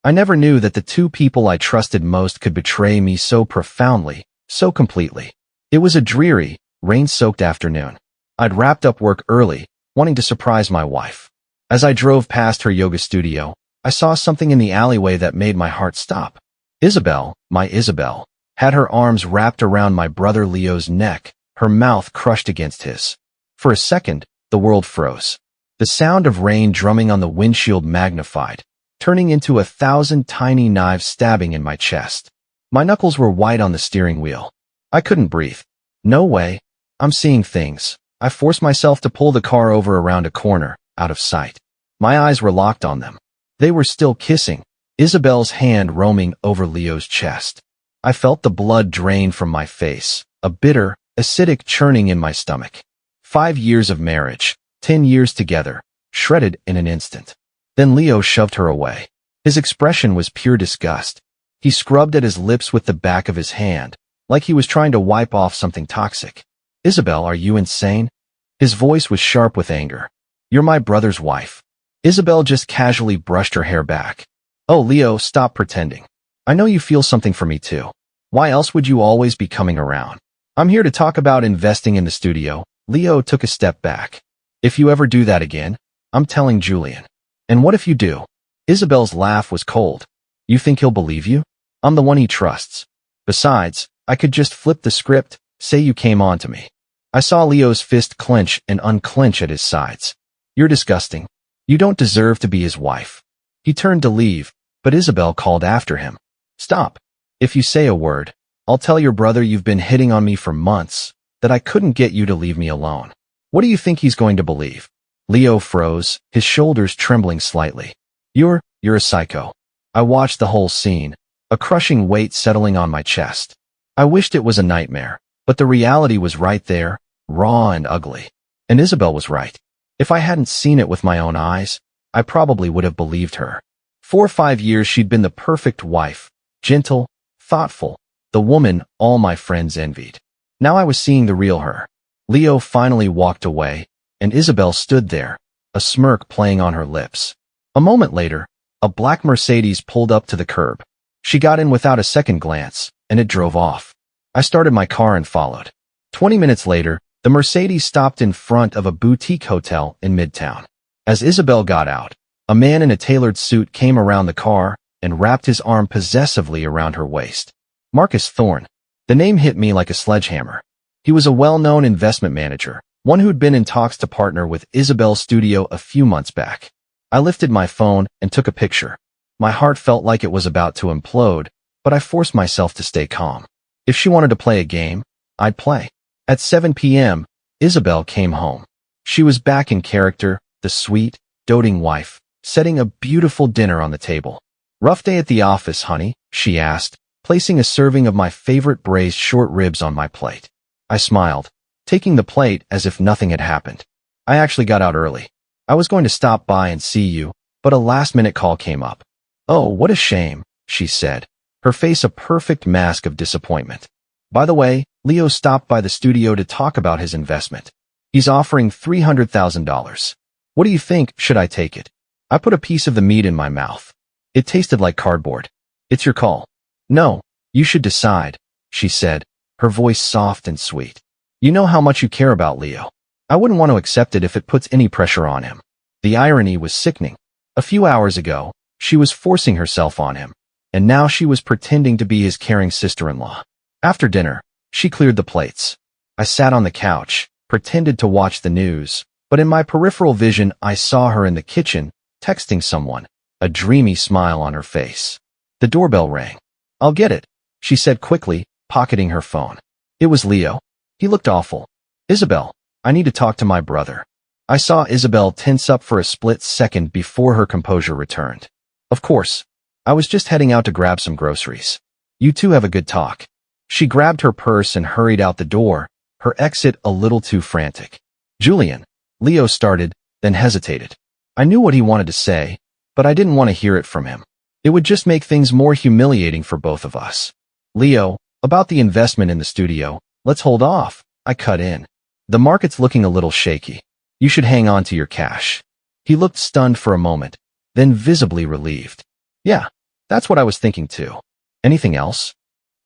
I never knew that the two people I trusted most could betray me so profoundly, so completely. It was a dreary, rain-soaked afternoon. I'd wrapped up work early, wanting to surprise my wife. As I drove past her yoga studio, I saw something in the alleyway that made my heart stop. Isabel, my Isabel, had her arms wrapped around my brother Leo's neck, her mouth crushed against his. For a second, the world froze. The sound of rain drumming on the windshield magnified, turning into 1,000 tiny knives stabbing in my chest. My knuckles were white on the steering wheel. I couldn't breathe. No way. I'm seeing things. I forced myself to pull the car over around a corner, out of sight. My eyes were locked on them. They were still kissing, Isabel's hand roaming over Leo's chest. I felt the blood drain from my face, a bitter, acidic churning in my stomach. 5 years of marriage, 10 years together, shredded in an instant. Then Leo shoved her away. His expression was pure disgust. He scrubbed at his lips with the back of his hand, like he was trying to wipe off something toxic. Isabel, are you insane? His voice was sharp with anger. You're my brother's wife. Isabel just casually brushed her hair back. Oh, Leo, stop pretending. I know you feel something for me too. Why else would you always be coming around? I'm here to talk about investing in the studio. Leo took a step back. If you ever do that again, I'm telling Julian. And what if you do? Isabel's laugh was cold. You think he'll believe you? I'm the one he trusts. Besides, I could just flip the script, say you came on to me. I saw Leo's fist clench and unclench at his sides. You're disgusting. You don't deserve to be his wife. He turned to leave, but Isabel called after him. Stop. If you say a word, I'll tell your brother you've been hitting on me for months, that I couldn't get you to leave me alone. What do you think he's going to believe? Leo froze, his shoulders trembling slightly. You're a psycho. I watched the whole scene, a crushing weight settling on my chest. I wished it was a nightmare, but the reality was right there, raw and ugly. And Isabel was right. If I hadn't seen it with my own eyes, I probably would have believed her. 4 or 5 years she'd been the perfect wife, gentle, thoughtful, the woman all my friends envied. Now I was seeing the real her. Leo finally walked away, and Isabel stood there, a smirk playing on her lips. A moment later, a black Mercedes pulled up to the curb. She got in without a second glance, and it drove off. I started my car and followed. 20 minutes later, the Mercedes stopped in front of a boutique hotel in Midtown. As Isabel got out, a man in a tailored suit came around the car and wrapped his arm possessively around her waist. Marcus Thorne. The name hit me like a sledgehammer. He was a well-known investment manager, one who'd been in talks to partner with Isabel's studio a few months back. I lifted my phone and took a picture. My heart felt like it was about to implode, but I forced myself to stay calm. If she wanted to play a game, I'd play. At 7 p.m., Isabel came home. She was back in character, the sweet, doting wife, setting a beautiful dinner on the table. Rough day at the office, honey? She asked, placing a serving of my favorite braised short ribs on my plate. I smiled, taking the plate as if nothing had happened. I actually got out early. I was going to stop by and see you, but a last-minute call came up. Oh, what a shame, she said, her face a perfect mask of disappointment. By the way, Leo stopped by the studio to talk about his investment. He's offering $300,000. What do you think? Should I take it? I put a piece of the meat in my mouth. It tasted like cardboard. It's your call. No, you should decide, she said, her voice soft and sweet. You know how much you care about Leo. I wouldn't want to accept it if it puts any pressure on him. The irony was sickening. A few hours ago, she was forcing herself on him, and now she was pretending to be his caring sister-in-law. After dinner, she cleared the plates. I sat on the couch, pretended to watch the news, but in my peripheral vision I saw her in the kitchen, texting someone, a dreamy smile on her face. The doorbell rang. I'll get it, she said quickly, pocketing her phone. It was Leo. He looked awful. Isabel, I need to talk to my brother. I saw Isabel tense up for a split second before her composure returned. Of course. I was just heading out to grab some groceries. You two have a good talk. She grabbed her purse and hurried out the door, her exit a little too frantic. Julian, Leo started, then hesitated. I knew what he wanted to say, but I didn't want to hear it from him. It would just make things more humiliating for both of us. Leo, about the investment in the studio, let's hold off, I cut in. The market's looking a little shaky. You should hang on to your cash. He looked stunned for a moment, then visibly relieved. Yeah, That's what I was thinking too. Anything else?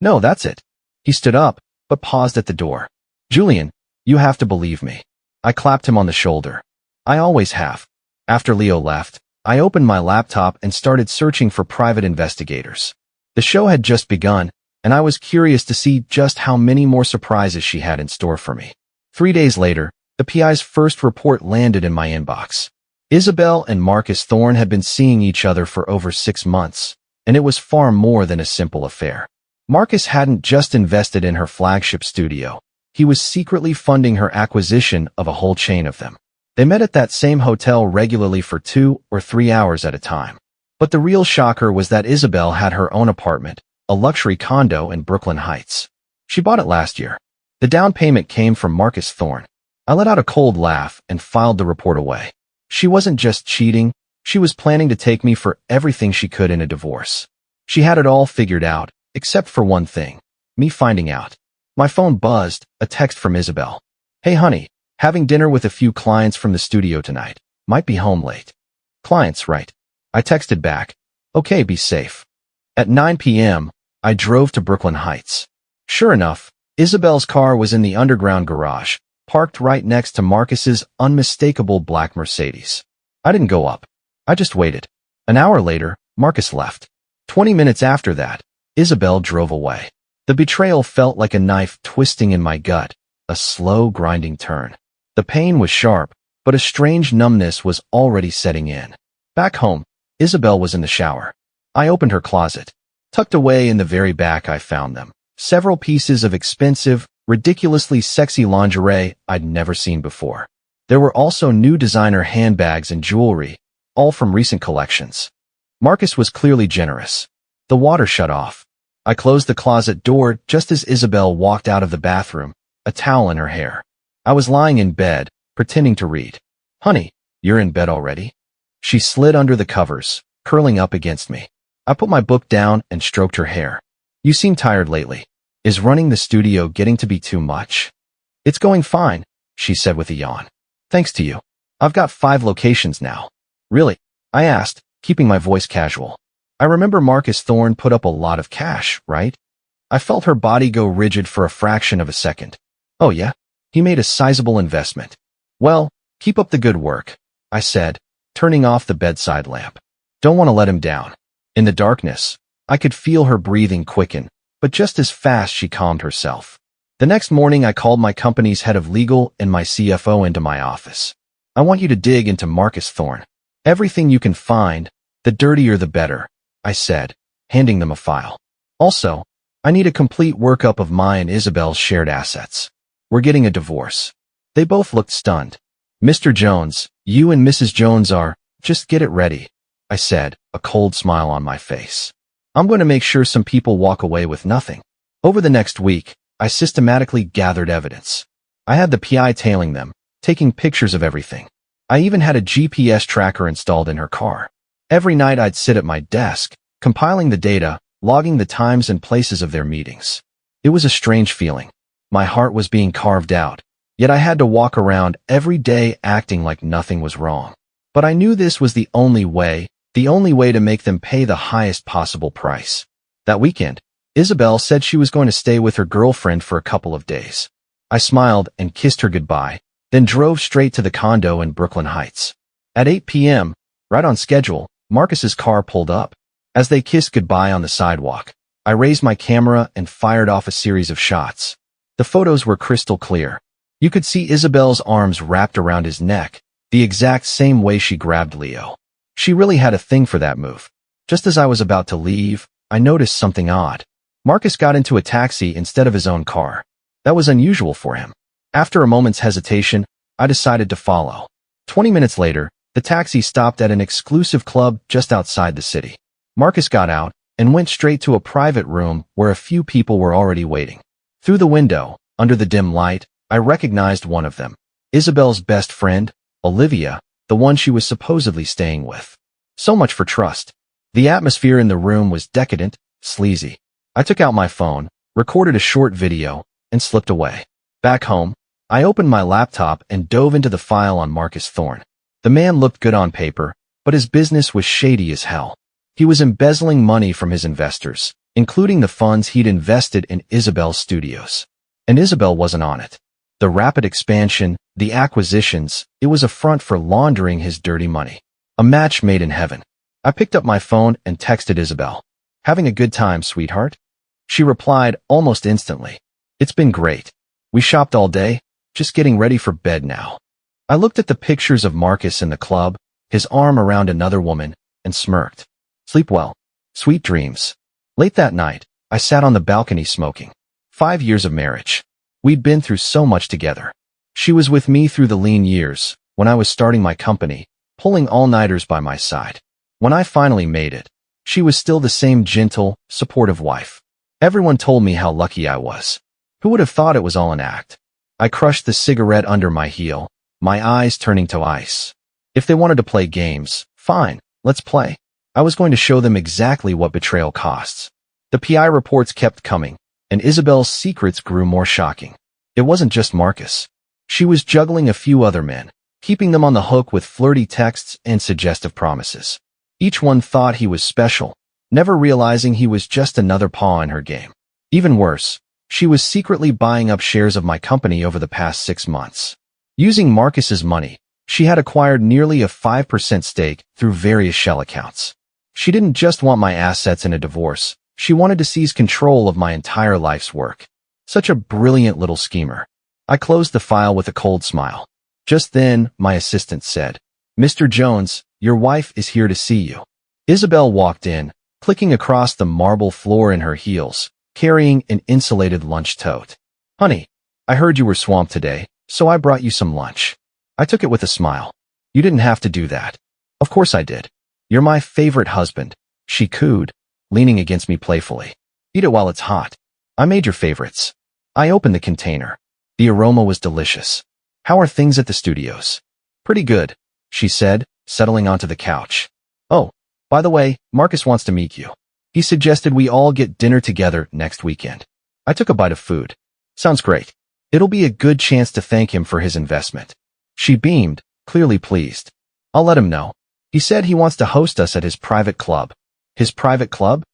No, that's it. He stood up, but paused at the door. Julian, you have to believe me. I clapped him on the shoulder. I always have. After Leo left, I opened my laptop and started searching for private investigators. The show had just begun, and I was curious to see just how many more surprises she had in store for me. 3 days later, the PI's first report landed in my inbox. Isabel and Marcus Thorne had been seeing each other for over 6 months, and it was far more than a simple affair. Marcus hadn't just invested in her flagship studio. He was secretly funding her acquisition of a whole chain of them. They met at that same hotel regularly for 2 or 3 hours at a time. But the real shocker was that Isabel had her own apartment, a luxury condo in Brooklyn Heights. She bought it last year. The down payment came from Marcus Thorne. I let out a cold laugh and filed the report away. She wasn't just cheating, she was planning to take me for everything she could in a divorce. She had it all figured out, except for one thing, me finding out. My phone buzzed, a text from Isabel. Hey honey, having dinner with a few clients from the studio tonight. Might be home late. Clients, right? I texted back. Okay, be safe. At 9 p.m., I drove to Brooklyn Heights. Sure enough, Isabel's car was in the underground garage, parked right next to Marcus's unmistakable black Mercedes. I didn't go up. I just waited. An hour later, Marcus left. 20 minutes after that, Isabel drove away. The betrayal felt like a knife twisting in my gut, a slow, grinding turn. The pain was sharp, but a strange numbness was already setting in. Back home, Isabel was in the shower. I opened her closet. Tucked away in the very back, I found them. Several pieces of expensive, ridiculously sexy lingerie I'd never seen before. There were also new designer handbags and jewelry, all from recent collections. Marcus was clearly generous. The water shut off. I closed the closet door just as Isabel walked out of the bathroom, a towel in her hair. I was lying in bed, pretending to read. Honey, you're in bed already? She slid under the covers, curling up against me. I put my book down and stroked her hair. You seem tired lately. Is running the studio getting to be too much? It's going fine, she said with a yawn. Thanks to you. I've got 5 locations now. Really? I asked, keeping my voice casual. I remember Marcus Thorne put up a lot of cash, right? I felt her body go rigid for a fraction of a second. Oh yeah? He made a sizable investment. Well, keep up the good work, I said, turning off the bedside lamp. Don't want to let him down. In the darkness, I could feel her breathing quicken, but just as fast she calmed herself. The next morning I called my company's head of legal and my CFO into my office. I want you to dig into Marcus Thorne. Everything you can find, the dirtier the better, I said, handing them a file. Also, I need a complete workup of my and Isabel's shared assets. We're getting a divorce. They both looked stunned. Mr. Jones, you and Mrs. Jones are, just get it ready, I said, a cold smile on my face. I'm going to make sure some people walk away with nothing. Over the next week, I systematically gathered evidence. I had the PI tailing them, taking pictures of everything. I even had a GPS tracker installed in her car. Every night I'd sit at my desk, compiling the data, logging the times and places of their meetings. It was a strange feeling. My heart was being carved out, yet I had to walk around every day acting like nothing was wrong. But I knew this was the only way to make them pay the highest possible price. That weekend, Isabel said she was going to stay with her girlfriend for a couple of days. I smiled and kissed her goodbye, then drove straight to the condo in Brooklyn Heights. At 8 p.m., right on schedule, Marcus's car pulled up. As they kissed goodbye on the sidewalk, I raised my camera and fired off a series of shots. The photos were crystal clear. You could see Isabel's arms wrapped around his neck, the exact same way she grabbed Leo. She really had a thing for that move. Just as I was about to leave, I noticed something odd. Marcus got into a taxi instead of his own car. That was unusual for him. After a moment's hesitation, I decided to follow. 20 minutes later, the taxi stopped at an exclusive club just outside the city. Marcus got out and went straight to a private room where a few people were already waiting. Through the window, under the dim light, I recognized one of them. Isabel's best friend, Olivia, the one she was supposedly staying with. So much for trust. The atmosphere in the room was decadent, sleazy. I took out my phone, recorded a short video, and slipped away. Back home, I opened my laptop and dove into the file on Marcus Thorne. The man looked good on paper, but his business was shady as hell. He was embezzling money from his investors, including the funds he'd invested in Isabel's studios. And Isabel wasn't on it. The rapid expansion, the acquisitions, it was a front for laundering his dirty money. A match made in heaven. I picked up my phone and texted Isabel. "Having a good time, sweetheart?" She replied almost instantly. "It's been great. We shopped all day, just getting ready for bed now." I looked at the pictures of Marcus in the club, his arm around another woman, and smirked. "Sleep well. Sweet dreams." Late that night, I sat on the balcony smoking. 5 years of marriage. We'd been through so much together. She was with me through the lean years, when I was starting my company, pulling all-nighters by my side. When I finally made it, she was still the same gentle, supportive wife. Everyone told me how lucky I was. Who would have thought it was all an act? I crushed the cigarette under my heel, my eyes turning to ice. If they wanted to play games, fine, let's play. I was going to show them exactly what betrayal costs. The PI reports kept coming, and Isabel's secrets grew more shocking. It wasn't just Marcus. She was juggling a few other men, keeping them on the hook with flirty texts and suggestive promises. Each one thought he was special, never realizing he was just another pawn in her game. Even worse, she was secretly buying up shares of my company over the past 6 months. Using Marcus's money, she had acquired nearly a 5% stake through various shell accounts. She didn't just want my assets in a divorce. She wanted to seize control of my entire life's work. Such a brilliant little schemer. I closed the file with a cold smile. Just then, my assistant said, "Mr. Jones, your wife is here to see you." Isabel walked in, clicking across the marble floor in her heels, carrying an insulated lunch tote. "Honey, I heard you were swamped today, so I brought you some lunch." I took it with a smile. "You didn't have to do that." "Of course I did. You're my favorite husband," she cooed, leaning against me playfully. "Eat it while it's hot. I made your favorites." I opened the container. The aroma was delicious. "How are things at the studios?" "Pretty good," she said, settling onto the couch. "Oh, by the way, Marcus wants to meet you. He suggested we all get dinner together next weekend." I took a bite of food. "Sounds great. It'll be a good chance to thank him for his investment." She beamed, clearly pleased. "I'll let him know. He said he wants to host us at his private club." His private club?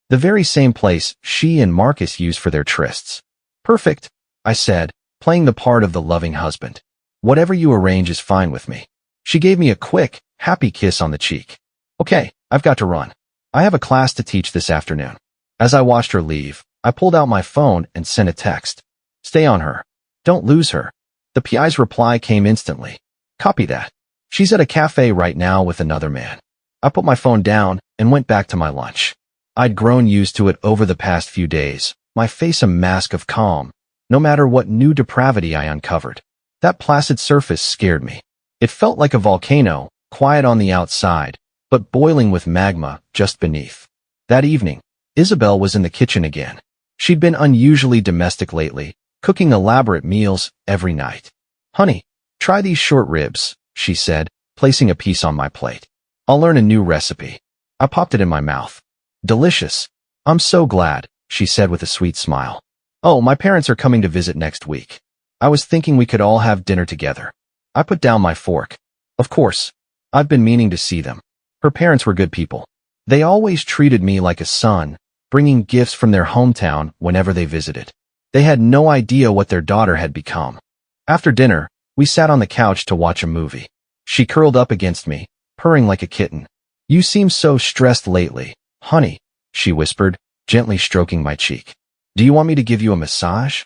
The very same place she and Marcus use for their trysts. "Perfect," I said, playing the part of the loving husband. "Whatever you arrange is fine with me." She gave me a quick, happy kiss on the cheek. "Okay, I've got to run. I have a class to teach this afternoon." As I watched her leave, I pulled out my phone and sent a text. "Stay on her. Don't lose her." The PI's reply came instantly. "Copy that. She's at a cafe right now with another man." I put my phone down and went back to my lunch. I'd grown used to it over the past few days, my face a mask of calm, no matter what new depravity I uncovered. That placid surface scared me. It felt like a volcano, quiet on the outside, but boiling with magma just beneath. That evening, Isabel was in the kitchen again. She'd been unusually domestic lately, cooking elaborate meals every night. "Honey, try these short ribs," she said, placing a piece on my plate. "I'll learn a new recipe." I popped it in my mouth. "Delicious. I'm so glad," she said with a sweet smile. "Oh, my parents are coming to visit next week. I was thinking we could all have dinner together." I put down my fork. "Of course. I've been meaning to see them." Her parents were good people. They always treated me like a son, bringing gifts from their hometown whenever they visited. They had no idea what their daughter had become. After dinner, we sat on the couch to watch a movie. She curled up against me, purring like a kitten. "You seem so stressed lately, honey," she whispered, gently stroking my cheek. "Do you want me to give you a massage?"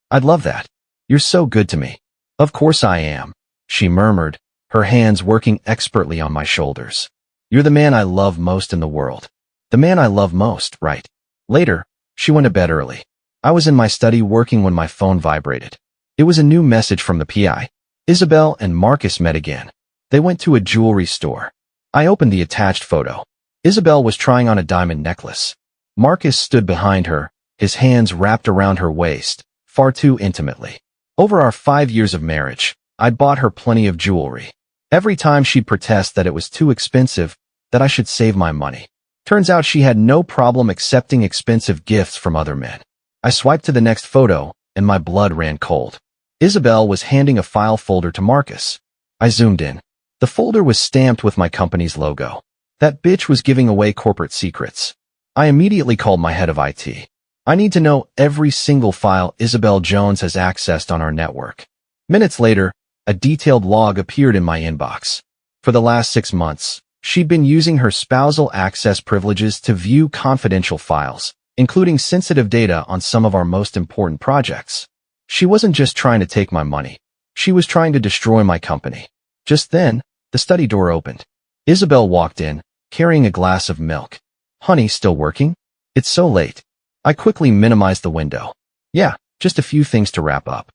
"I'd love that. You're so good to me." "Of course I am," she murmured, her hands working expertly on my shoulders. "You're the man I love most in the world." The man I love most, right? Later, she went to bed early. I was in my study working when my phone vibrated. It was a new message from the PI. Isabel and Marcus met again. They went to a jewelry store. I opened the attached photo. Isabel was trying on a diamond necklace. Marcus stood behind her, his hands wrapped around her waist, far too intimately. Over our 5 years of marriage, I'd bought her plenty of jewelry. Every time she'd protest that it was too expensive, that I should save my money. Turns out she had no problem accepting expensive gifts from other men. I swiped to the next photo, and my blood ran cold. Isabel was handing a file folder to Marcus. I zoomed in. The folder was stamped with my company's logo. That bitch was giving away corporate secrets. I immediately called my head of IT. I need to know every single file Isabel Jones has accessed on our network. Minutes later, a detailed log appeared in my inbox. For the last 6 months, she'd been using her spousal access privileges to view confidential files, including sensitive data on some of our most important projects. She wasn't just trying to take my money. She was trying to destroy my company. Just then, the study door opened. Isabel walked in, carrying a glass of milk. "Honey, still working? It's so late." I quickly minimized the window. "Yeah, just a few things to wrap up."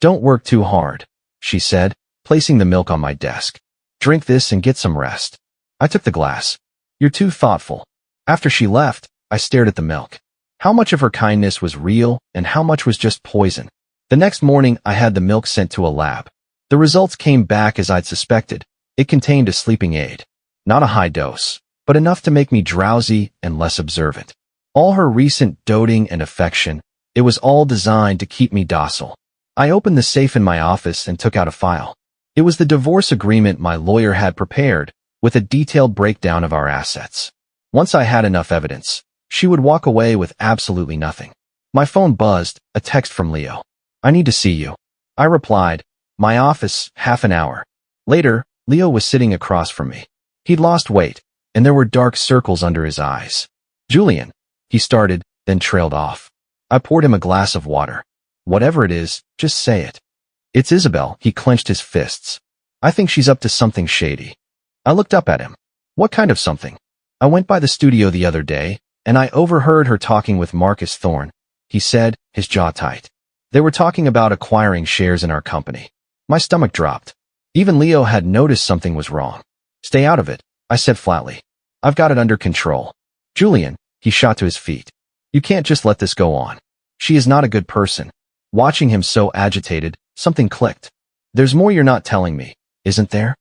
"Don't work too hard," she said, placing the milk on my desk. "Drink this and get some rest." I took the glass. "You're too thoughtful." After she left, I stared at the milk. How much of her kindness was real and how much was just poison? The next morning, I had the milk sent to a lab. The results came back as I'd suspected. It contained a sleeping aid. Not a high dose, but enough to make me drowsy and less observant. All her recent doting and affection, it was all designed to keep me docile. I opened the safe in my office and took out a file. It was the divorce agreement my lawyer had prepared, with a detailed breakdown of our assets. Once I had enough evidence, she would walk away with absolutely nothing. My phone buzzed, a text from Leo. "I need to see you." I replied, "My office, half an hour." Later, Leo was sitting across from me. He'd lost weight, and there were dark circles under his eyes. "Julian," he started, then trailed off. I poured him a glass of water. "Whatever it is, just say it." "It's Isabel." He clenched his fists. "I think she's up to something shady." I looked up at him. "What kind of something?" "I went by the studio the other day, and I overheard her talking with Marcus Thorne," he said, his jaw tight. "They were talking about acquiring shares in our company." My stomach dropped. Even Leo had noticed something was wrong. "Stay out of it," I said flatly. "I've got it under control." "Julian," he shot to his feet. "You can't just let this go on. She is not a good person." Watching him so agitated, something clicked. "There's more you're not telling me, isn't there?"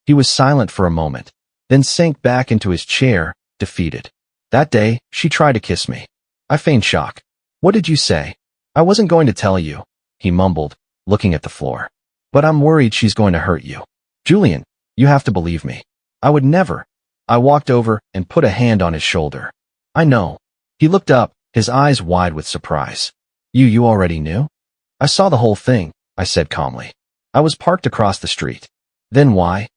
He was silent for a moment, then sank back into his chair, defeated. "That day, she tried to kiss me." I feigned shock. "What did you say?" "I wasn't going to tell you," he mumbled, looking at the floor. "But I'm worried she's going to hurt you." "Julian, you have to believe me." "I would never." I walked over and put a hand on his shoulder. "I know." He looked up, his eyes wide with surprise. You already knew?" "I saw the whole thing," I said calmly. "I was parked across the street." "Then why?"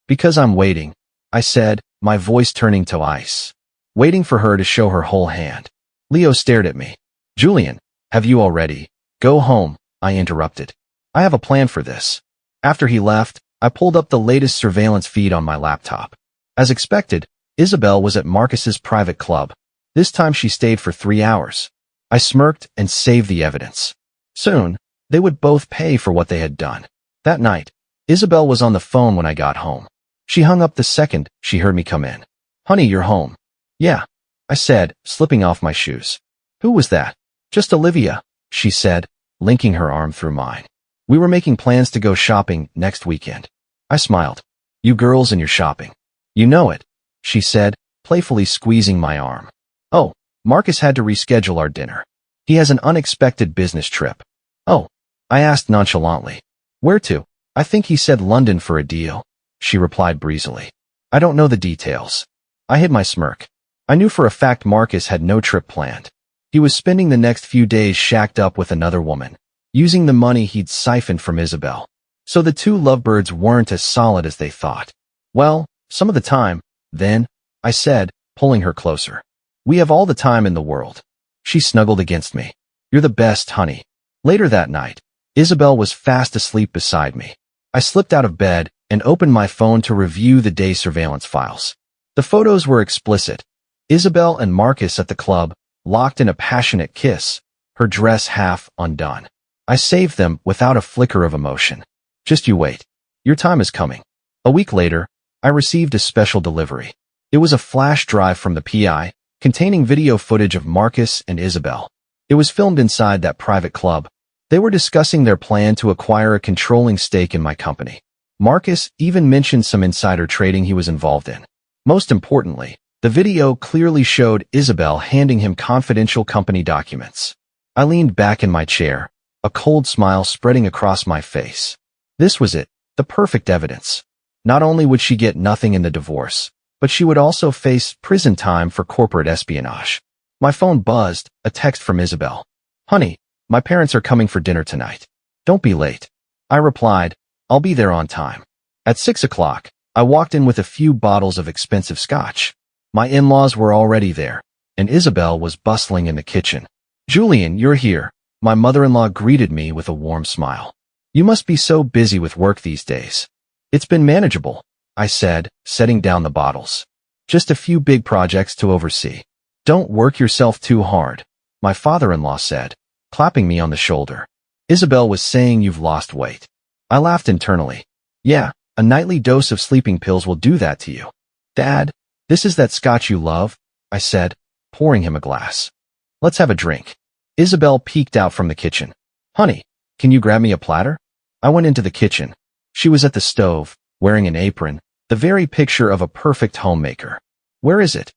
"Because I'm waiting," I said, my voice turning to ice. Waiting for her to show her whole hand. Leo stared at me. "Julian, have you already?" "Go home," I interrupted. "I have a plan for this." After he left, I pulled up the latest surveillance feed on my laptop. As expected, Isabel was at Marcus's private club. This time she stayed for 3 hours. I smirked and saved the evidence. Soon, they would both pay for what they had done. That night, Isabel was on the phone when I got home. She hung up the second she heard me come in. "Honey, you're home." "Yeah," I said, slipping off my shoes. "Who was that?" "Just Olivia," she said, linking her arm through mine. "We were making plans to go shopping next weekend." I smiled. "You girls and your shopping. You know it," she said, playfully squeezing my arm. "Oh, Marcus had to reschedule our dinner. He has an unexpected business trip." "Oh," I asked nonchalantly. "Where to?" "I think he said London for a deal," she replied breezily. "I don't know the details." I hid my smirk. I knew for a fact Marcus had no trip planned. He was spending the next few days shacked up with another woman, using the money he'd siphoned from Isabel. So the two lovebirds weren't as solid as they thought. "Well, some of the time, then," I said, pulling her closer. "We have all the time in the world." She snuggled against me. "You're the best, honey." Later that night, Isabel was fast asleep beside me. I slipped out of bed and opened my phone to review the day's surveillance files. The photos were explicit. Isabel and Marcus at the club, locked in a passionate kiss, her dress half undone. I saved them without a flicker of emotion. "Just you wait. Your time is coming." A week later, I received a special delivery. It was a flash drive from the PI, containing video footage of Marcus and Isabel. It was filmed inside that private club. They were discussing their plan to acquire a controlling stake in my company. Marcus even mentioned some insider trading he was involved in. Most importantly, the video clearly showed Isabel handing him confidential company documents. I leaned back in my chair, a cold smile spreading across my face. This was it, the perfect evidence. Not only would she get nothing in the divorce, but she would also face prison time for corporate espionage. My phone buzzed, a text from Isabel. "Honey, my parents are coming for dinner tonight. Don't be late." I replied, "I'll be there on time." At 6 o'clock, I walked in with a few bottles of expensive scotch. My in-laws were already there, and Isabel was bustling in the kitchen. "Julian, you're here." My mother-in-law greeted me with a warm smile. "You must be so busy with work these days." "It's been manageable," I said, setting down the bottles. "Just a few big projects to oversee." "Don't work yourself too hard," my father-in-law said, clapping me on the shoulder. "Isabel was saying you've lost weight." I laughed internally. "Yeah, a nightly dose of sleeping pills will do that to you." "Dad, this is that scotch you love," I said, pouring him a glass. "Let's have a drink." Isabel peeked out from the kitchen. "Honey, can you grab me a platter?" I went into the kitchen. She was at the stove, wearing an apron, the very picture of a perfect homemaker. "Where is it?"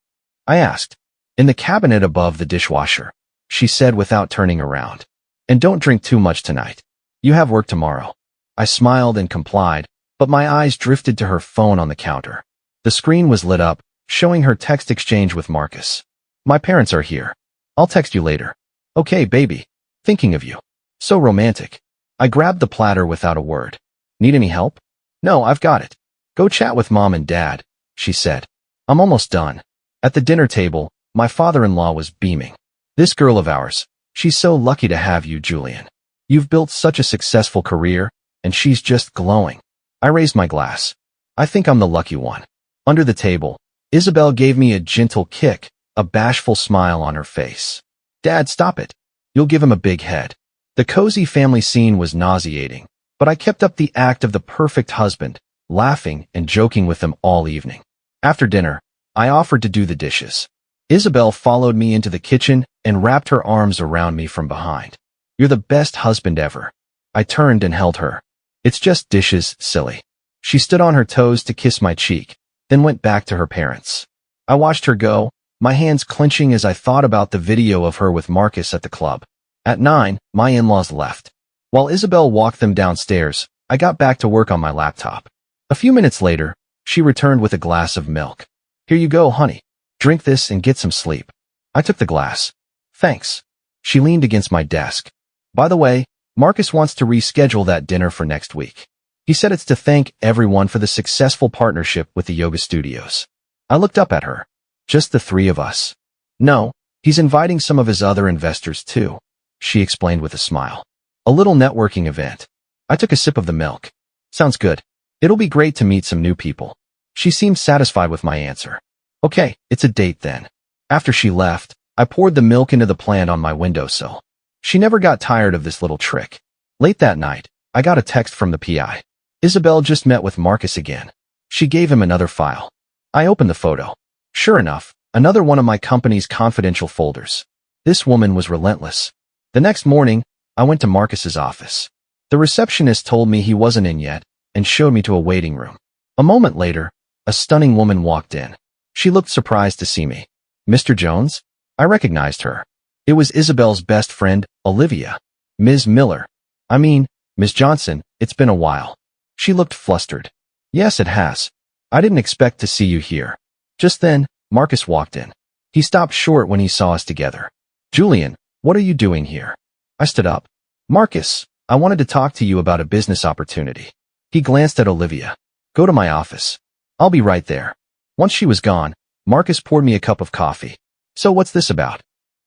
I asked. "In the cabinet above the dishwasher," she said without turning around. "And don't drink too much tonight. You have work tomorrow." I smiled and complied, but my eyes drifted to her phone on the counter. The screen was lit up, showing her text exchange with Marcus. "My parents are here. I'll text you later." "Okay, baby. Thinking of you." So romantic. I grabbed the platter without a word. "Need any help?" "No, I've got it." "Go chat with Mom and Dad," she said. "I'm almost done." At the dinner table, my father-in-law was beaming. "This girl of ours, she's so lucky to have you, Julian. You've built such a successful career, and she's just glowing." I raised my glass. "I think I'm the lucky one." Under the table, Isabel gave me a gentle kick, a bashful smile on her face. "Dad, stop it. You'll give him a big head." The cozy family scene was nauseating, but I kept up the act of the perfect husband, laughing and joking with them all evening. After dinner, I offered to do the dishes. Isabel followed me into the kitchen and wrapped her arms around me from behind. "You're the best husband ever." I turned and held her. "It's just dishes, silly." She stood on her toes to kiss my cheek, then went back to her parents. I watched her go, my hands clenching as I thought about the video of her with Marcus at the club. At 9, my in-laws left. While Isabel walked them downstairs, I got back to work on my laptop. A few minutes later, she returned with a glass of milk. "Here you go, honey. Drink this and get some sleep." I took the glass. "Thanks." She leaned against my desk. "By the way, Marcus wants to reschedule that dinner for next week. He said it's to thank everyone for the successful partnership with the yoga studios." I looked up at her. "Just the three of us?" "No, he's inviting some of his other investors too," she explained with a smile. "A little networking event." I took a sip of the milk. "Sounds good. It'll be great to meet some new people." She seemed satisfied with my answer. "Okay, it's a date then." After she left, I poured the milk into the plant on my windowsill. She never got tired of this little trick. Late that night, I got a text from the PI. Isabel just met with Marcus again. She gave him another file. I opened the photo. Sure enough, another one of my company's confidential folders. This woman was relentless. The next morning, I went to Marcus's office. The receptionist told me he wasn't in yet and showed me to a waiting room. A moment later, a stunning woman walked in. She looked surprised to see me. "Mr. Jones?" I recognized her. It was Isabel's best friend, Olivia. "Ms. Miller. I mean, Ms. Johnson, it's been a while." She looked flustered. "Yes, it has. I didn't expect to see you here." Just then, Marcus walked in. He stopped short when he saw us together. "Julian, what are you doing here?" I stood up. "Marcus, I wanted to talk to you about a business opportunity." He glanced at Olivia. "Go to my office. I'll be right there." Once she was gone, Marcus poured me a cup of coffee. "So what's this about?"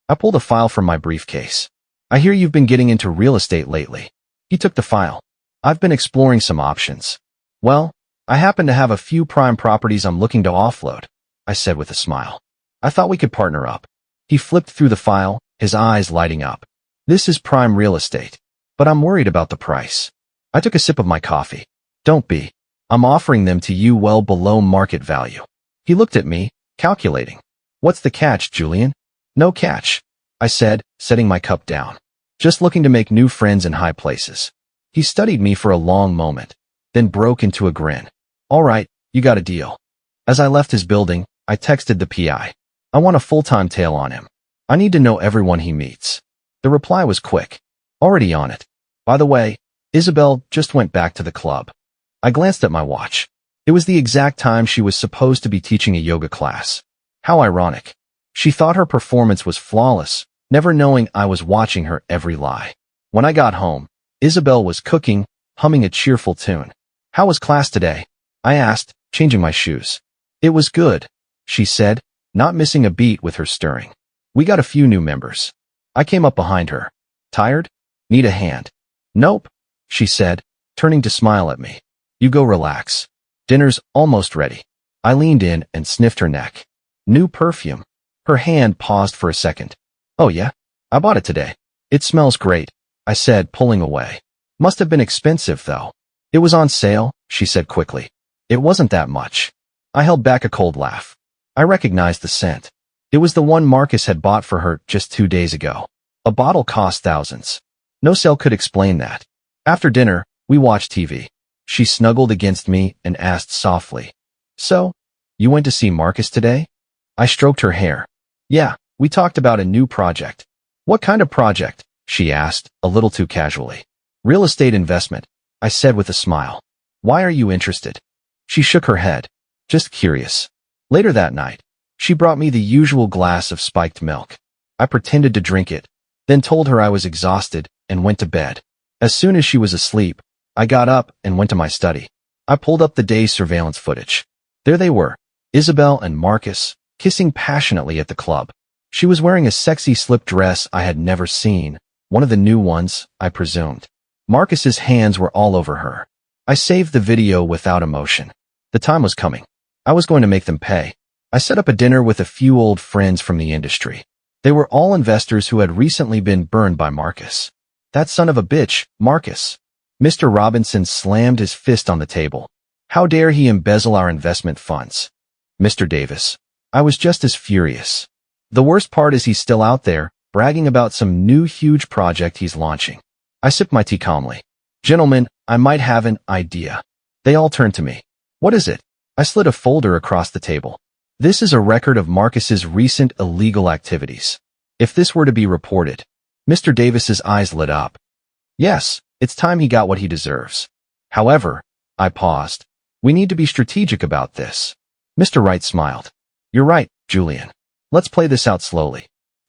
I pulled a file from my briefcase. "I hear you've been getting into real estate lately." He took the file. "I've been exploring some options." "Well, I happen to have a few prime properties I'm looking to offload," I said with a smile. "I thought we could partner up." He flipped through the file, his eyes lighting up. "This is prime real estate, but I'm worried about the price." I took a sip of my coffee. "Don't be. I'm offering them to you well below market value." He looked at me, calculating. "What's the catch, Julian?" "No catch," I said, setting my cup down. "Just looking to make new friends in high places." He studied me for a long moment, then broke into a grin. "All right, you got a deal." As I left his building, I texted the PI. "I want a full-time tail on him. I need to know everyone he meets." The reply was quick. "Already on it. By the way, Isabel just went back to the club." I glanced at my watch. It was the exact time she was supposed to be teaching a yoga class. How ironic. She thought her performance was flawless, never knowing I was watching her every lie. When I got home, Isabel was cooking, humming a cheerful tune. "How was class today?" I asked, changing my shoes. "It was good," she said, not missing a beat with her stirring. "We got a few new members." I came up behind her. "Tired? Need a hand?" "Nope," she said, turning to smile at me. "You go relax. Dinner's almost ready." I leaned in and sniffed her neck. New perfume. Her hand paused for a second. "Oh yeah? I bought it today. It smells great," I said, pulling away. "Must have been expensive, though." "It was on sale," she said quickly. "It wasn't that much." I held back a cold laugh. I recognized the scent. It was the one Marcus had bought for her just 2 days ago. A bottle cost thousands. No sale could explain that. After dinner, we watched TV. She snuggled against me and asked softly, "So, you went to see Marcus today?" I stroked her hair. "Yeah, we talked about a new project." "What kind of project?" she asked, a little too casually. "Real estate investment," I said with a smile. "Why are you interested?" She shook her head. "Just curious." Later that night, she brought me the usual glass of spiked milk. I pretended to drink it, then told her I was exhausted and went to bed. As soon as she was asleep, I got up and went to my study. I pulled up the day's surveillance footage. There they were, Isabel and Marcus, kissing passionately at the club. She was wearing a sexy slip dress I had never seen, one of the new ones, I presumed. Marcus's hands were all over her. I saved the video without emotion. The time was coming. I was going to make them pay. I set up a dinner with a few old friends from the industry. They were all investors who had recently been burned by Marcus. That son of a bitch, Marcus. Mr. Robinson slammed his fist on the table. How dare he embezzle our investment funds? Mr. Davis. I was just as furious. The worst part is he's still out there, bragging about some new huge project he's launching. I sipped my tea calmly. "Gentlemen, I might have an idea." They all turned to me. "What is it?" I slid a folder across the table. "This is a record of Marcus's recent illegal activities. If this were to be reported..." Mr. Davis's eyes lit up. "Yes, it's time he got what he deserves. However," I paused, "we need to be strategic about this." Mr. Wright smiled. "You're right, Julian. Let's play this out slowly."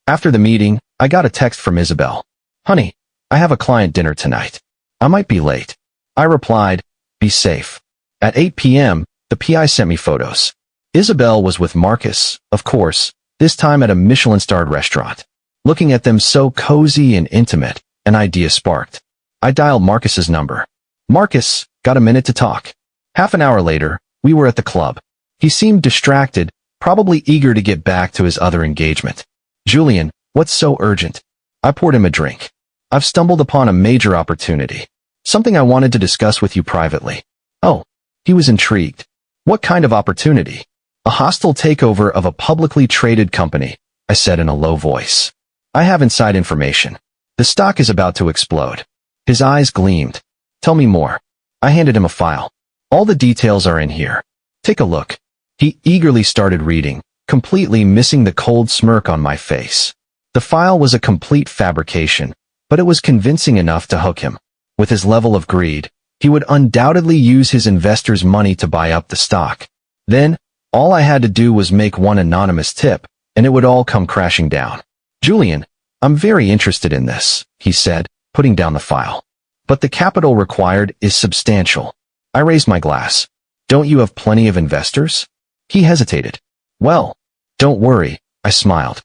After the meeting, I got a text from Isabel. "Honey, I have a client dinner tonight. I might be late." I replied, "Be safe." At 8 p.m., the PI sent me photos. Isabel was with Marcus, of course, this time at a Michelin-starred restaurant. Looking at them so cozy and intimate, an idea sparked. I dialed Marcus's number. "Marcus, got a minute to talk?" Half an hour later, we were at the club. He seemed distracted, probably eager to get back to his other engagement. "Julian, what's so urgent?" I poured him a drink. "I've stumbled upon a major opportunity. Something I wanted to discuss with you privately." "Oh." He was intrigued. "What kind of opportunity?" "A hostile takeover of a publicly traded company," I said in a low voice. "I have inside information. The stock is about to explode." His eyes gleamed. "Tell me more." I handed him a file. "All the details are in here. Take a look." He eagerly started reading, completely missing the cold smirk on my face. The file was a complete fabrication, but it was convincing enough to hook him. With his level of greed, he would undoubtedly use his investors' money to buy up the stock. Then, all I had to do was make one anonymous tip, and it would all come crashing down. "Julian, I'm very interested in this," he said, putting down the file. "But the capital required is substantial." I raised my glass. "Don't you have plenty of investors?" He hesitated. "Well, don't worry," I smiled.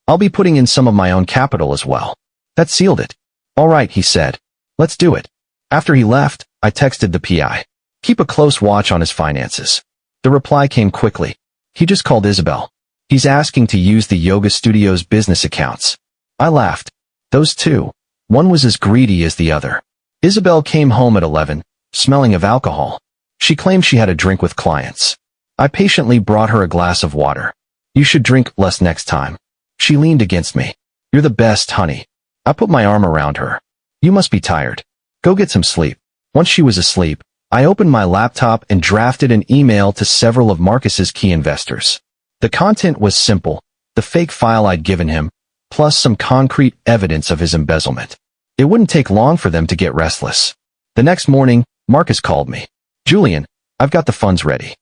"I'll be putting in some of my own capital as well." That sealed it. "All right," he said. "Let's do it." After he left, I texted the PI. "Keep a close watch on his finances." The reply came quickly. "He just called Isabel. He's asking to use the yoga studio's business accounts." I laughed. Those two. One was as greedy as the other. Isabel came home at 11, smelling of alcohol. She claimed she had a drink with clients. I patiently brought her a glass of water. "You should drink less next time." She leaned against me. "You're the best, honey." I put my arm around her. "You must be tired. Go get some sleep." Once she was asleep, I opened my laptop and drafted an email to several of Marcus's key investors. The content was simple, the fake file I'd given him, plus some concrete evidence of his embezzlement. It wouldn't take long for them to get restless. The next morning, Marcus called me. "Julian, I've got the funds ready.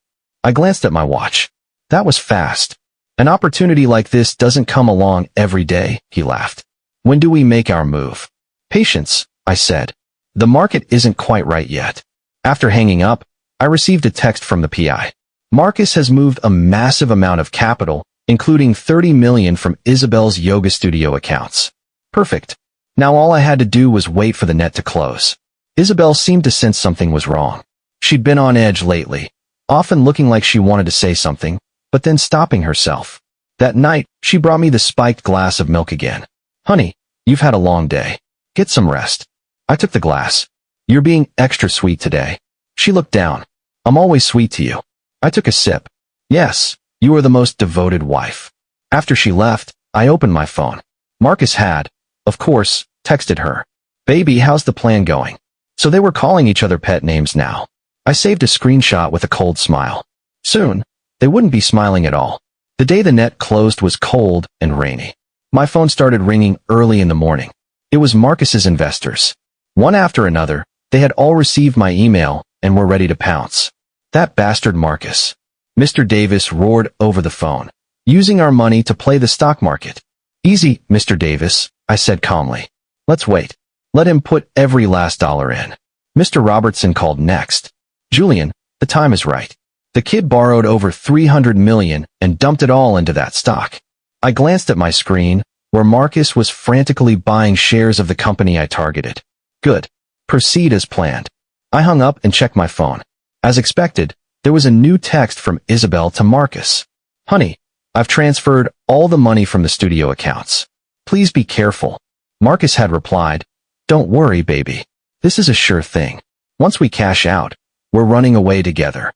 I glanced at my watch. That was fast. An opportunity like this doesn't come along every day, he laughed. When do we make our move? Patience, I said. The market isn't quite right yet. After hanging up, I received a text from the PI. Marcus has moved a massive amount of capital, including $30 million from Isabel's yoga studio accounts. Perfect. Now all I had to do was wait for the net to close. Isabel seemed to sense something was wrong. She'd been on edge lately, often looking like she wanted to say something, but then stopping herself. That night, she brought me the spiked glass of milk again. Honey, you've had a long day. Get some rest. I took the glass. You're being extra sweet today. She looked down. I'm always sweet to you. I took a sip. Yes, you are the most devoted wife. After she left, I opened my phone. Marcus had, of course, texted her. Baby, how's the plan going? So they were calling each other pet names now. I saved a screenshot with a cold smile. Soon, they wouldn't be smiling at all. The day the net closed was cold and rainy. My phone started ringing early in the morning. It was Marcus's investors. One after another, they had all received my email and were ready to pounce. That bastard Marcus. Mr. Davis roared over the phone. Using our money to play the stock market. Easy, Mr. Davis, I said calmly. Let's wait. Let him put every last dollar in. Mr. Robertson called next. Julian, the time is right. The kid borrowed over $300 million and dumped it all into that stock. I glanced at my screen, where Marcus was frantically buying shares of the company I targeted. Good. Proceed as planned. I hung up and checked my phone. As expected, there was a new text from Isabel to Marcus. Honey, I've transferred all the money from the studio accounts. Please be careful. Marcus had replied, Don't worry, baby. This is a sure thing. Once we cash out, we're running away together.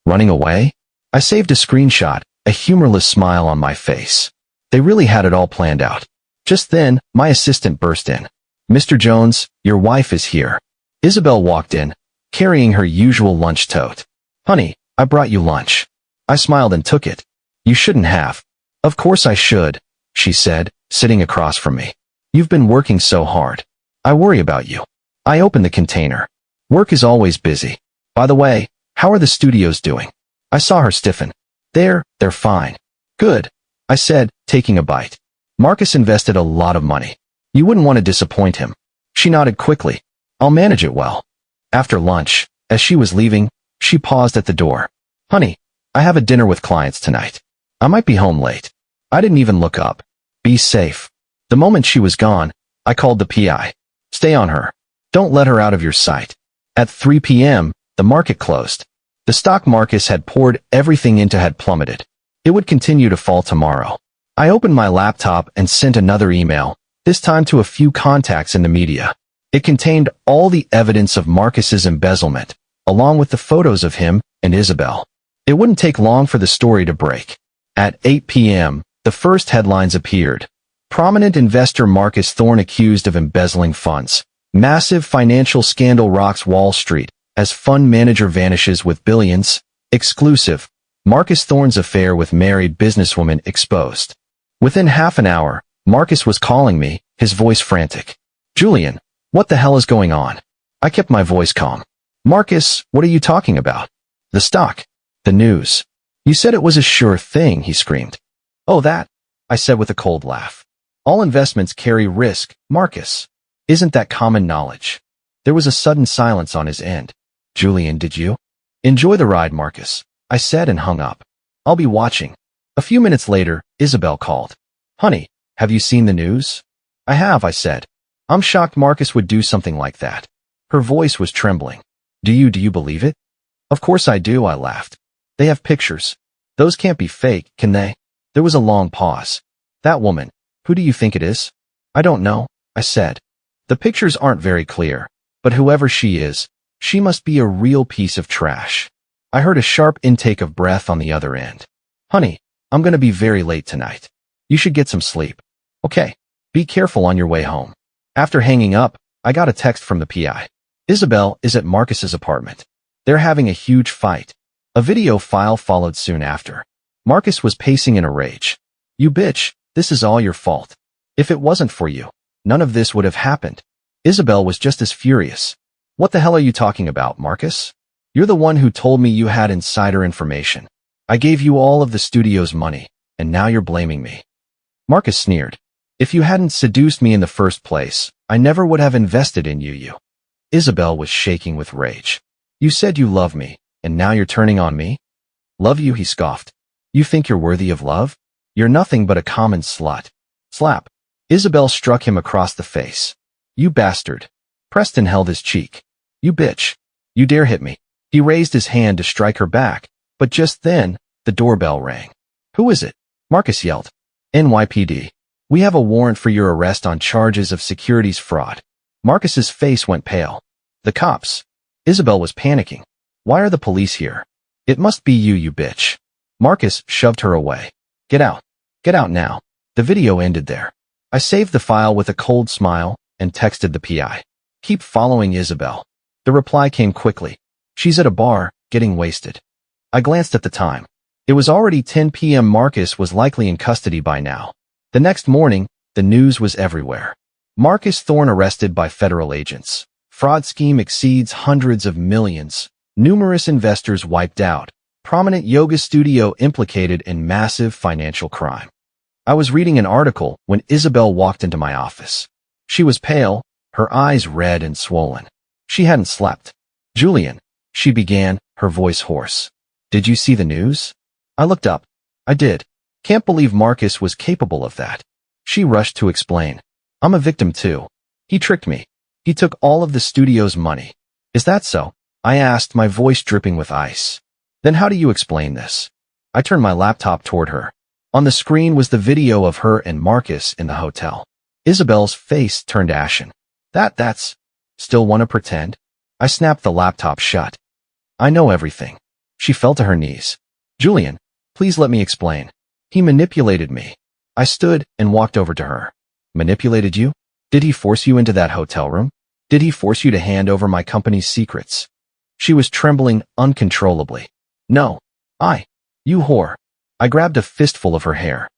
Running away? I saved a screenshot, a humorless smile on my face. They really had it all planned out. Just then, my assistant burst in. Mr. Jones, your wife is here. Isabel walked in, carrying her usual lunch tote. Honey, I brought you lunch. I smiled and took it. You shouldn't have. Of course I should, she said, sitting across from me. You've been working so hard. I worry about you. I opened the container. Work is always busy. By the way, how are the studios doing? I saw her stiffen. They're fine. Good, I said, taking a bite. Marcus invested a lot of money. You wouldn't want to disappoint him. She nodded quickly. I'll manage it well. After lunch, as she was leaving, she paused at the door. Honey, I have a dinner with clients tonight. I might be home late. I didn't even look up. Be safe. The moment she was gone, I called the PI. Stay on her. Don't let her out of your sight. At 3 p.m., the market closed. The stock Marcus had poured everything into had plummeted. It would continue to fall tomorrow. I opened my laptop and sent another email, this time to a few contacts in the media. It contained all the evidence of Marcus's embezzlement, along with the photos of him and Isabel. It wouldn't take long for the story to break. At 8 p.m., the first headlines appeared. Prominent investor Marcus Thorne accused of embezzling funds. Massive financial scandal rocks Wall Street as fund manager vanishes with billions. Exclusive. Marcus Thorne's affair with married businesswoman exposed. Within half an hour, Marcus was calling me, his voice frantic. Julian, what the hell is going on? I kept my voice calm. Marcus, what are you talking about? The stock. The news. You said it was a sure thing, he screamed. Oh, that, I said with a cold laugh. All investments carry risk, Marcus. Isn't that common knowledge? There was a sudden silence on his end. Julian, did you? Enjoy the ride, Marcus, I said and hung up. I'll be watching. A few minutes later, Isabel called. Honey, have you seen the news? I have, I said. I'm shocked Marcus would do something like that. Her voice was trembling. Do you believe it? Of course I do, I laughed. They have pictures. Those can't be fake, can they? There was a long pause. That woman, who do you think it is? I don't know, I said. The pictures aren't very clear, but whoever she is, she must be a real piece of trash. I heard a sharp intake of breath on the other end. Honey, I'm going to be very late tonight. You should get some sleep. Okay, be careful on your way home. After hanging up, I got a text from the PI. Isabel is at Marcus's apartment. They're having a huge fight. A video file followed soon after. Marcus was pacing in a rage. You bitch, this is all your fault. If it wasn't for you, none of this would have happened. Isabel was just as furious. What the hell are you talking about, Marcus? You're the one who told me you had insider information. I gave you all of the studio's money, and now you're blaming me. Marcus sneered. If you hadn't seduced me in the first place, I never would have invested in you. Isabel was shaking with rage. You said you love me, and now you're turning on me? Love you, he scoffed. You think you're worthy of love? You're nothing but a common slut. Slap. Isabel struck him across the face. You bastard. Preston held his cheek. You bitch. You dare hit me. He raised his hand to strike her back, but just then, the doorbell rang. Who is it? Marcus yelled. NYPD. We have a warrant for your arrest on charges of securities fraud. Marcus's face went pale. The cops. Isabel was panicking. Why are the police here? It must be you, you bitch. Marcus shoved her away. Get out. Get out now. The video ended there. I saved the file with a cold smile and texted the PI. Keep following Isabel. The reply came quickly. She's at a bar, getting wasted. I glanced at the time. It was already 10 p.m. Marcus was likely in custody by now. The next morning, the news was everywhere. Marcus Thorne arrested by federal agents. Fraud scheme exceeds hundreds of millions. Numerous investors wiped out. Prominent yoga studio implicated in massive financial crime. I was reading an article when Isabel walked into my office. She was pale, her eyes red and swollen. She hadn't slept. Julian, she began, her voice hoarse. Did you see the news? I looked up. I did. Can't believe Marcus was capable of that. She rushed to explain. I'm a victim too. He tricked me. He took all of the studio's money. Is that so? I asked, my voice dripping with ice. Then how do you explain this? I turned my laptop toward her. On the screen was the video of her and Marcus in the hotel. Isabel's face turned ashen. That's... Still want to pretend? I snapped the laptop shut. I know everything. She fell to her knees. Julian, please let me explain. He manipulated me. I stood and walked over to her. Manipulated you? Did he force you into that hotel room? Did he force you to hand over my company's secrets? She was trembling uncontrollably. No. You whore. I grabbed a fistful of her hair.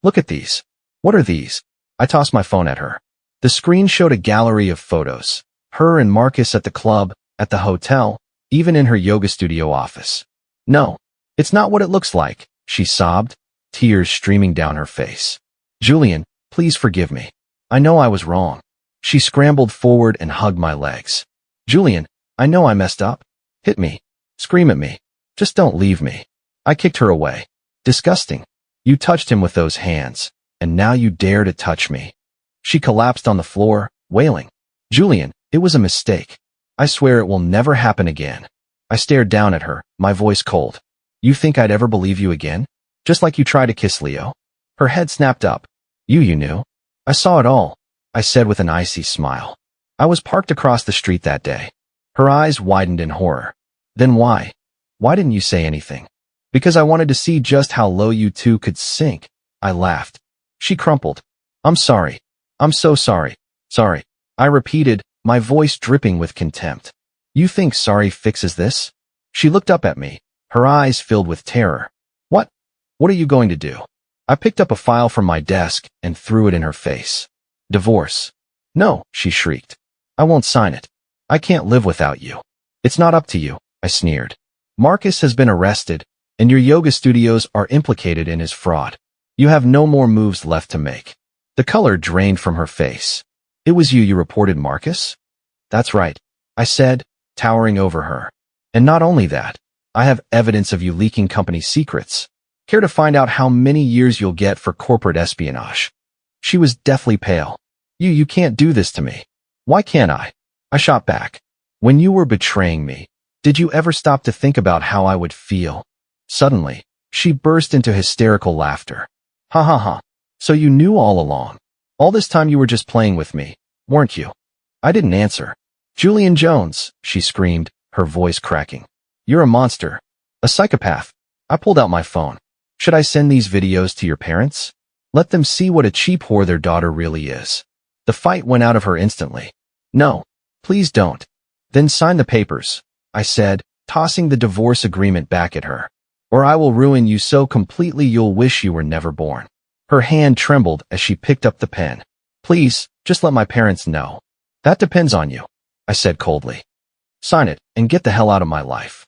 Look at these. What are these? I tossed my phone at her. The screen showed a gallery of photos. Her and Marcus at the club, at the hotel, even in her yoga studio office. No, it's not what it looks like, she sobbed, tears streaming down her face. Julian, please forgive me. I know I was wrong. She scrambled forward and hugged my legs. Julian, I know I messed up. Hit me. Scream at me. Just don't leave me. I kicked her away. Disgusting. You touched him with those hands, and now you dare to touch me. She collapsed on the floor, wailing. Julian, it was a mistake. I swear it will never happen again. I stared down at her, my voice cold. You think I'd ever believe you again? Just like you tried to kiss Leo? Her head snapped up. You knew. I saw it all, I said with an icy smile. I was parked across the street that day. Her eyes widened in horror. Then why? Why didn't you say anything? Because I wanted to see just how low you two could sink. I laughed. She crumpled. I'm sorry. I'm so sorry. Sorry. I repeated, my voice dripping with contempt. You think sorry fixes this? She looked up at me, her eyes filled with terror. What? What are you going to do? I picked up a file from my desk and threw it in her face. Divorce. No, she shrieked. I won't sign it. I can't live without you. It's not up to you, I sneered. Marcus has been arrested, and your yoga studios are implicated in his fraud. You have no more moves left to make. The color drained from her face. It was you reported Marcus? That's right, I said, towering over her. And not only that, I have evidence of you leaking company secrets. Care to find out how many years you'll get for corporate espionage? She was deathly pale. You can't do this to me. Why can't I? I shot back. When you were betraying me, did you ever stop to think about how I would feel? Suddenly, she burst into hysterical laughter. Ha ha ha. So you knew all along. All this time you were just playing with me, weren't you? I didn't answer. Julian Jones, she screamed, her voice cracking. You're a monster. A psychopath. I pulled out my phone. Should I send these videos to your parents? Let them see what a cheap whore their daughter really is. The fight went out of her instantly. No, please don't. Then sign the papers, I said, tossing the divorce agreement back at her. Or I will ruin you so completely you'll wish you were never born. Her hand trembled as she picked up the pen. Please, just let my parents know. That depends on you, I said coldly. Sign it and get the hell out of my life."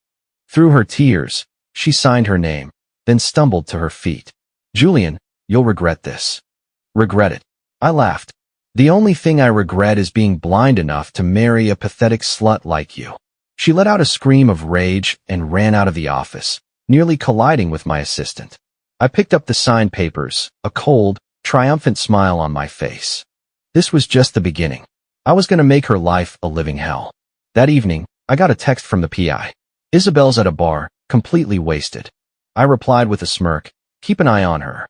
Through her tears, she signed her name, then stumbled to her feet. "Julian, you'll regret this." "Regret it?" I laughed. "The only thing I regret is being blind enough to marry a pathetic slut like you." She let out a scream of rage and ran out of the office, nearly colliding with my assistant. I picked up the signed papers, a cold, triumphant smile on my face. This was just the beginning. I was going to make her life a living hell. That evening, I got a text from the PI. "Isabel's at a bar, completely wasted." I replied with a smirk, "Keep an eye on her."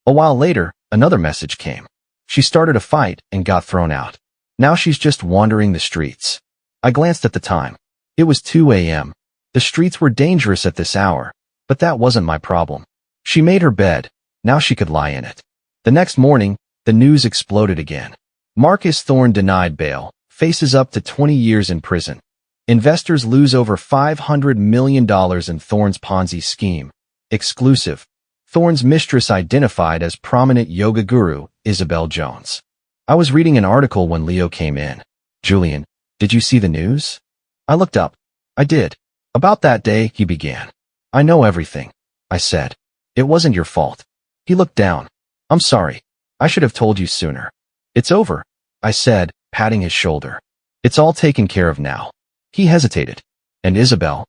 A while later, another message came. "She started a fight and got thrown out. Now she's just wandering the streets." I glanced at the time. It was 2 a.m. The streets were dangerous at this hour, but that wasn't my problem. She made her bed. Now she could lie in it. The next morning, the news exploded again. Marcus Thorne denied bail, faces up to 20 years in prison. Investors lose over $500 million in Thorne's Ponzi scheme. Exclusive. Thorne's mistress identified as prominent yoga guru, Isabel Jones. I was reading an article when Leo came in. "Julian, did you see the news?" I looked up. I did. "About that day," he began. "I know everything," I said. "It wasn't your fault." He looked down. "I'm sorry. I should have told you sooner." "It's over," I said, patting his shoulder. "It's all taken care of now." He hesitated. "And Isabel?"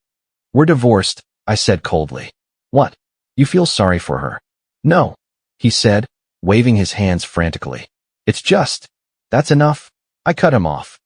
"We're divorced," I said coldly. "What? You feel sorry for her?" "No," he said, waving his hands frantically. "It's just, that's enough." I cut him off.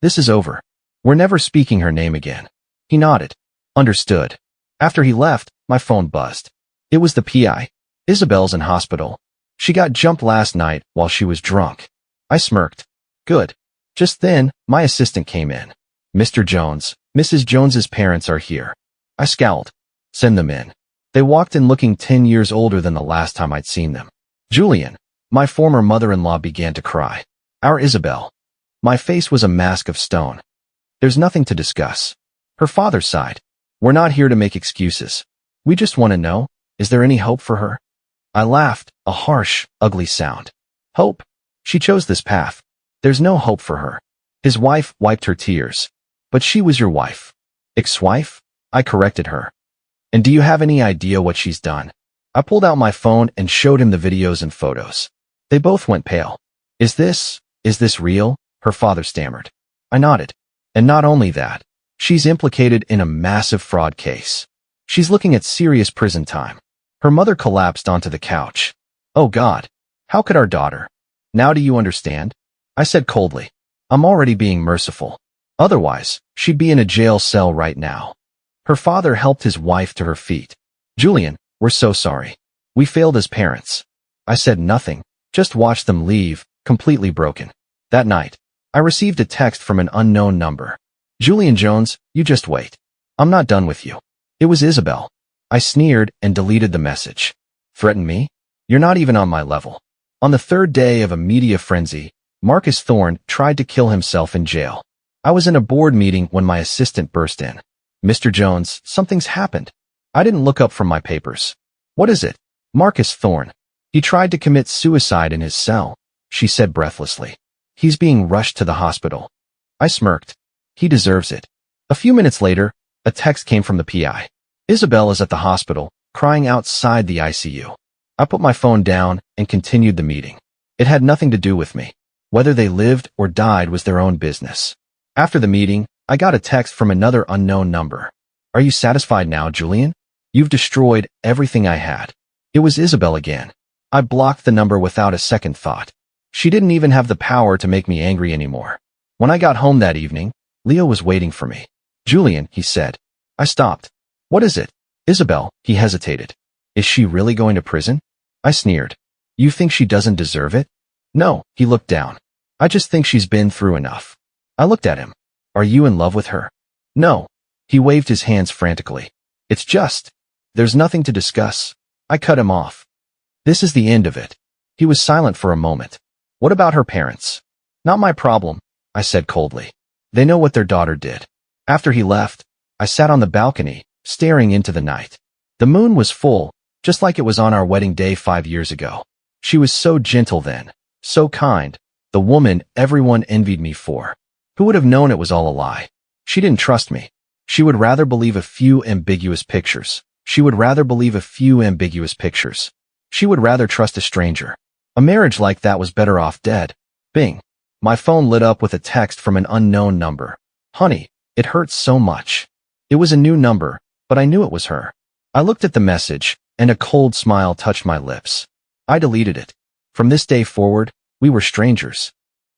"This is over. We're never speaking her name again." He nodded. "Understood." After he left, my phone buzzed. It was the PI. "Isabel's in hospital. She got jumped last night while she was drunk." I smirked. "Good." Just then, my assistant came in. "Mr. Jones, Mrs. Jones's parents are here." I scowled. "Send them in." They walked in looking 10 years older than the last time I'd seen them. "Julian," my former mother-in-law began to cry. "Our Isabel." My face was a mask of stone. "There's nothing to discuss." Her father sighed. "We're not here to make excuses. We just want to know, is there any hope for her?" I laughed, a harsh, ugly sound. "Hope? She chose this path. There's no hope for her." His wife wiped her tears. "But she was your wife." "Ex-wife?" I corrected her. "And do you have any idea what she's done?" I pulled out my phone and showed him the videos and photos. They both went pale. Is this real?" her father stammered. I nodded. "And not only that, she's implicated in a massive fraud case. She's looking at serious prison time." Her mother collapsed onto the couch. "Oh God, how could our daughter?" "Now do you understand?" I said coldly. "I'm already being merciful. Otherwise, she'd be in a jail cell right now." Her father helped his wife to her feet. "Julian, we're so sorry. We failed as parents." I said nothing, just watched them leave, completely broken. That night, I received a text from an unknown number. "Julian Jones, you just wait. I'm not done with you." It was Isabel. I sneered and deleted the message. "Threaten me? You're not even on my level." On the third day of a media frenzy, Marcus Thorne tried to kill himself in jail. I was in a board meeting when my assistant burst in. "Mr. Jones, something's happened." I didn't look up from my papers. "What is it?" "Marcus Thorne. He tried to commit suicide in his cell," she said breathlessly. "He's being rushed to the hospital." I smirked. "He deserves it." A few minutes later, a text came from the PI. "Isabel is at the hospital, crying outside the ICU." I put my phone down and continued the meeting. It had nothing to do with me. Whether they lived or died was their own business. After the meeting, I got a text from another unknown number. "Are you satisfied now, Julian? You've destroyed everything I had." It was Isabel again. I blocked the number without a second thought. She didn't even have the power to make me angry anymore. When I got home that evening, Leo was waiting for me. "Julian," he said. I stopped. "What is it?" "Isabel," he hesitated. "Is she really going to prison?" I sneered. "You think she doesn't deserve it?" "No," he looked down. "I just think she's been through enough." I looked at him. "Are you in love with her?" "No." He waved his hands frantically. "It's just, there's nothing to discuss." I cut him off. "This is the end of it." He was silent for a moment. "What about her parents?" "Not my problem," I said coldly. "They know what their daughter did." After he left, I sat on the balcony, staring into the night. The moon was full, just like it was on our wedding day 5 years ago. She was so gentle then, so kind, the woman everyone envied me for. Who would have known it was all a lie? She didn't trust me. She would rather believe a few ambiguous pictures. She would rather believe a few ambiguous pictures. She would rather trust a stranger. A marriage like that was better off dead. Bing. My phone lit up with a text from an unknown number. Honey, it hurts so much. It was a new number, but I knew it was her. I looked at the message, and a cold smile touched my lips. I deleted it. From this day forward, we were strangers.